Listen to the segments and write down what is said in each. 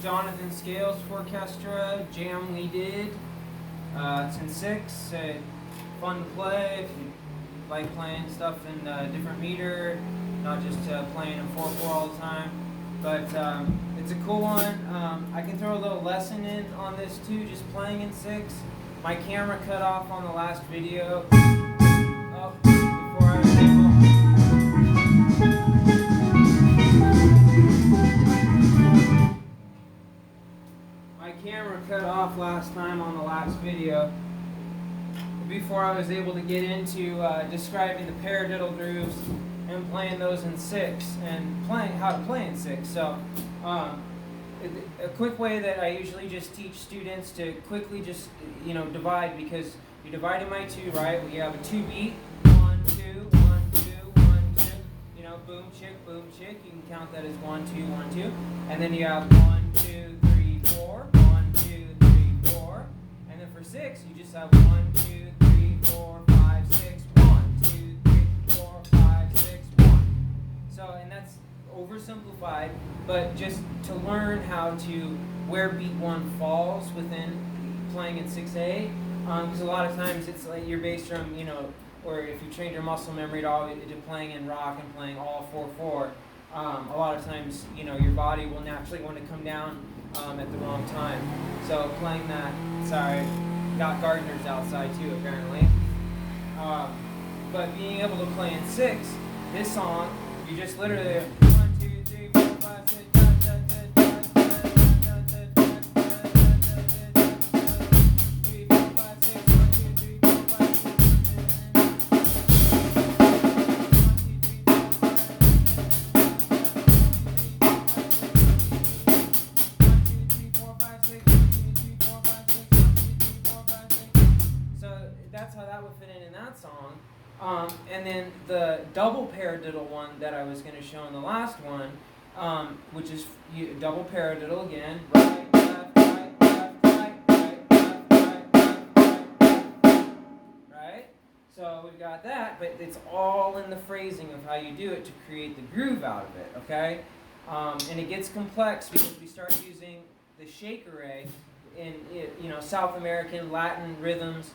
Jonathan Scales Orchestra jam we did. It's in 6. Fun to play if you like playing stuff in different meter, not just playing in 4/4 all the time. But it's a cool one. I can throw a little lesson in on this too, just playing in 6. My camera cut off on the last video. Oh, before I was able. My camera cut off last time on the last video before I was able to get into describing the paradiddle grooves and playing those in 6 and playing how to play in 6. So a quick way that I usually just teach students to quickly just divide, because you divide them by 2, right? We have a 2 beat, 1 2 1 2 1 2. Boom chick. You can count that as 1 2 1 2, and then you have 1 2 3 4 1 2 3 4, and then for 6 you just have 1 2 3 4 5 6 1 2 3 4 5 6 1. So, and that's oversimplified, but just to learn how to where beat 1 falls within playing in 6/8, because a lot of times it's like your bass drum, or if you train your muscle memory to playing in rock and playing all 4/4, a lot of times your body will naturally want to come down at the wrong time. So playing that, sorry, got gardeners outside too apparently. But being able to play in 6, this song, you just literally 1 2 3 4 5 6 that's how that would fit in that song. And then the double paradiddle one that I was going to show in the last one, which is double paradiddle again, right, left, right, left, right, right, left, right, left, right. So we've got that, but it's all in the phrasing of how you do it to create the groove out of it, okay? And it gets complex because we start using the shake-array in South American Latin rhythms.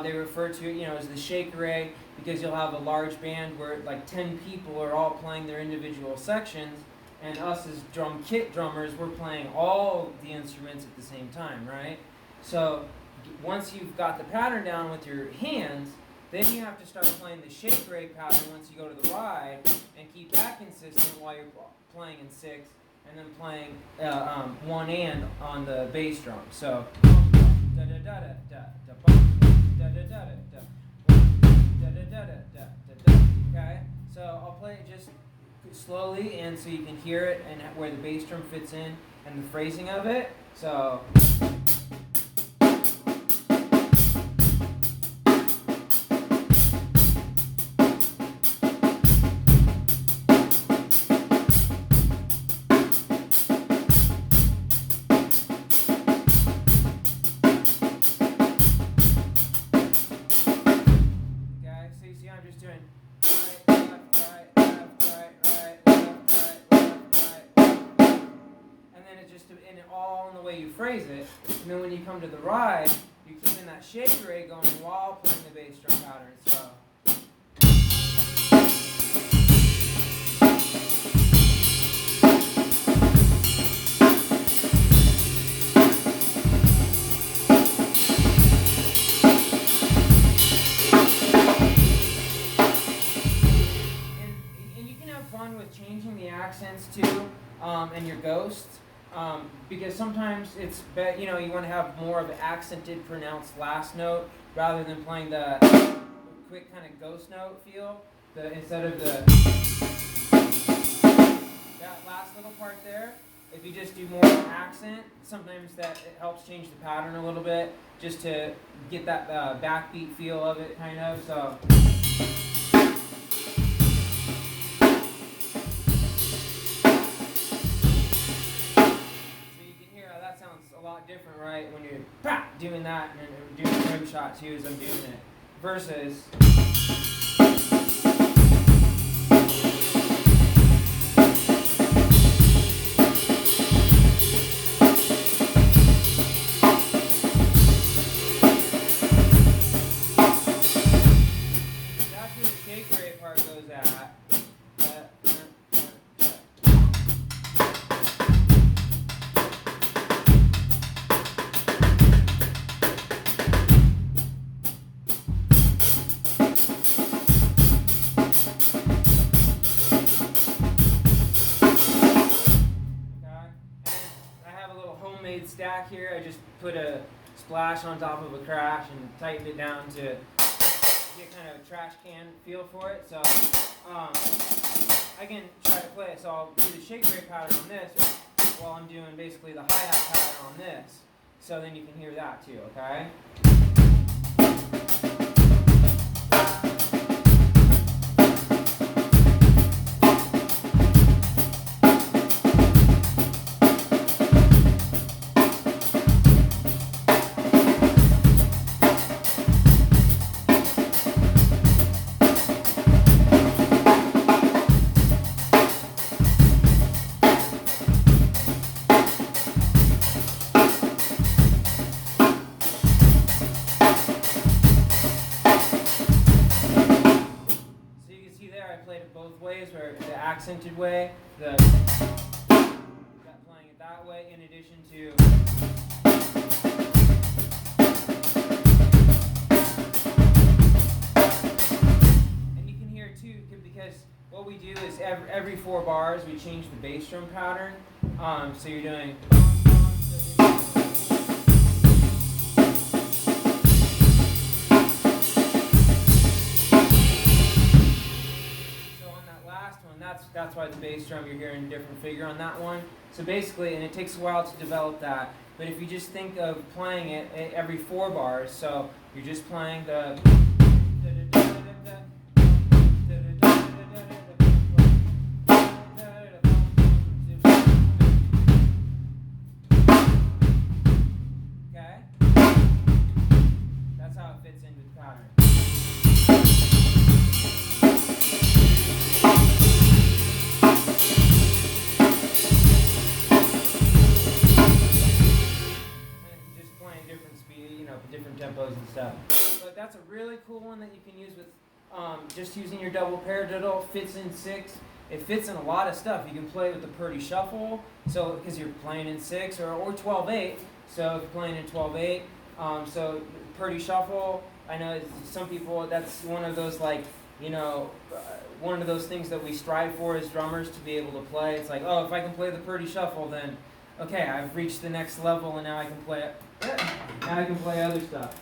They refer to it as the shake-array, because you'll have a large band where like 10 people are all playing their individual sections, and us as drum kit drummers, we're playing all the instruments at the same time, right? So once you've got the pattern down with your hands, then you have to start playing the shake-array pattern once you go to the ride, and keep that consistent while you're playing in 6, and then playing one and on the bass drum. So da da da da da da bum, da da da da da da da da da da. Okay, so I'll play it just slowly, and so you can hear it and where the bass drum fits in and the phrasing of it. So. I'm just doing right, left, right, left, right, left, right, and then it just all in the way you phrase it. And then when you come to the ride, you're keeping that shake-array going while playing the bass drum pattern. So. With changing the accents too, and your ghosts, because sometimes it's you want to have more of an accented, pronounced last note rather than playing the quick kind of ghost note feel. Instead of that last little part there, if you just do more accent, sometimes that it helps change the pattern a little bit, just to get that backbeat feel of it, kind of. So you can hear how that sounds a lot different, right? When you're doing that and then doing a rim shot too as I'm doing it, versus. Stack here. I just put a splash on top of a crash and tightened it down to get kind of a trash can feel for it. So I can try to play it. So I'll do the shake break pattern on this while I'm doing basically the hi-hat pattern on this. So then you can hear that too, okay? Accented way, that playing it that way, in addition to and you can hear too, because what we do is every 4 bars we change the bass drum pattern. So you're doing. That's why the bass drum, you're hearing a different figure on that one. So basically, and it takes a while to develop that, but if you just think of playing it every 4 bars, so you're just playing the. Okay? That's how it fits into the pattern. Different tempos and stuff. But that's a really cool one that you can use with just using your double paradiddle. Fits in 6. It fits in a lot of stuff. You can play with the Purdie Shuffle, so because you're playing in 6 or 12/8. So if you're playing in 12/8, so Purdie Shuffle. I know some people, that's one of those one of those things that we strive for as drummers to be able to play. It's like, oh, if I can play the Purdie Shuffle, then okay, I've reached the next level, and now I can play it. Now I can play other stuff.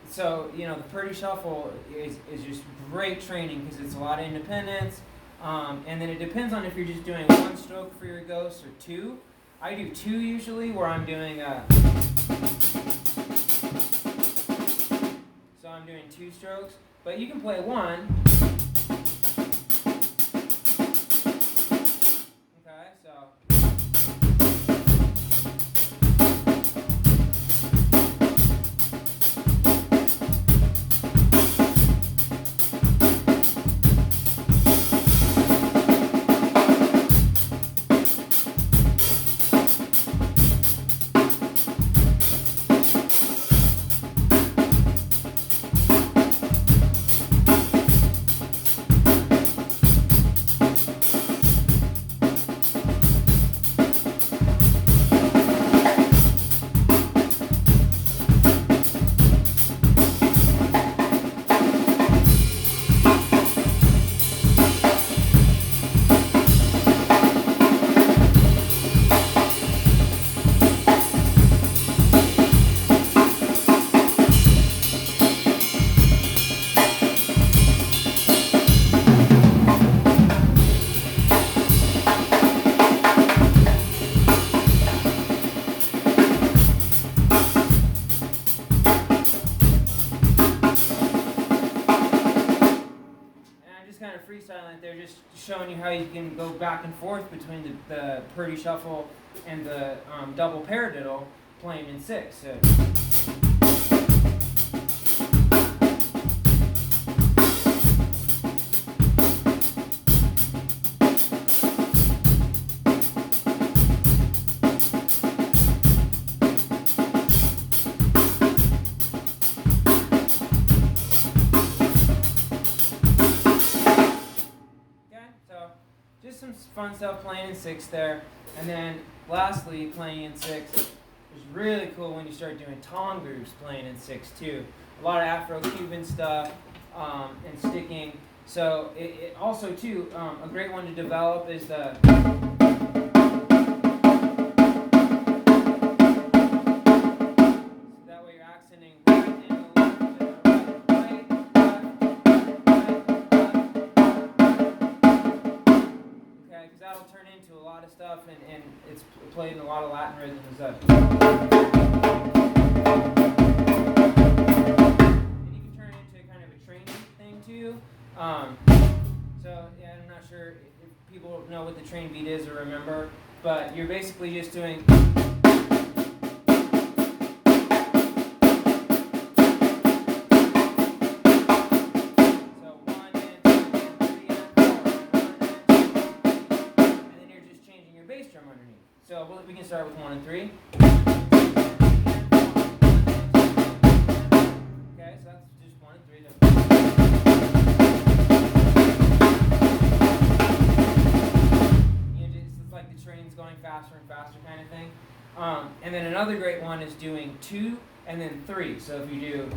So the Purdie Shuffle is just great training because it's a lot of independence, and then it depends on if you're just doing 1 stroke for your ghost or 2. I do 2 usually, where I'm doing so I'm doing 2 strokes, but you can play 1. Okay, so. kind of freestyling it. They're just showing you how you can go back and forth between the Purdy shuffle and the double paradiddle playing in 6. So. Just some fun stuff playing in 6 there. And then lastly, playing in 6 is really cool when you start doing tom grooves playing in 6 too. A lot of Afro-Cuban stuff and sticking. So it also too, a great one to develop is the that way you're accenting right and left, right, because that'll turn into a lot of stuff, and it's played in a lot of Latin rhythms. And you can turn it into kind of a training thing too. So yeah, I'm not sure if people know what the train beat is or remember, but you're basically just doing. Bass drum underneath. So we can start with 1 and 3. Okay, so that's just 1 and 3. It's like the train's going faster and faster kind of thing. And then another great one is doing 2 and then 3. So if you do.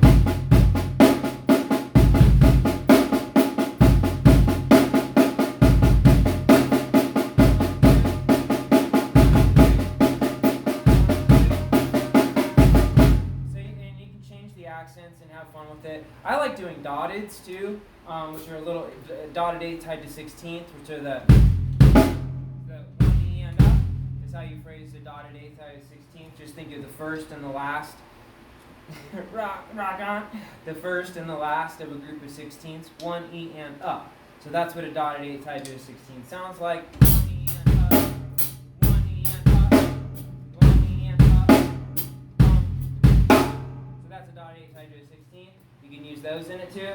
Accents and have fun with it. I like doing dotteds too, which are a little dotted 8 tied to 16th, which are the 1 E and up. Is how you phrase the dotted 8 tied to 16th. Just think of the first and the last. rock on. The first and the last of a group of 16ths. 1 E and up. So that's what a dotted 8 tied to a 16th sounds like. 1 E and up. 1 E and up. 1 E and up. So that's a dotted 8 tied to a 16th. You can use those in it too.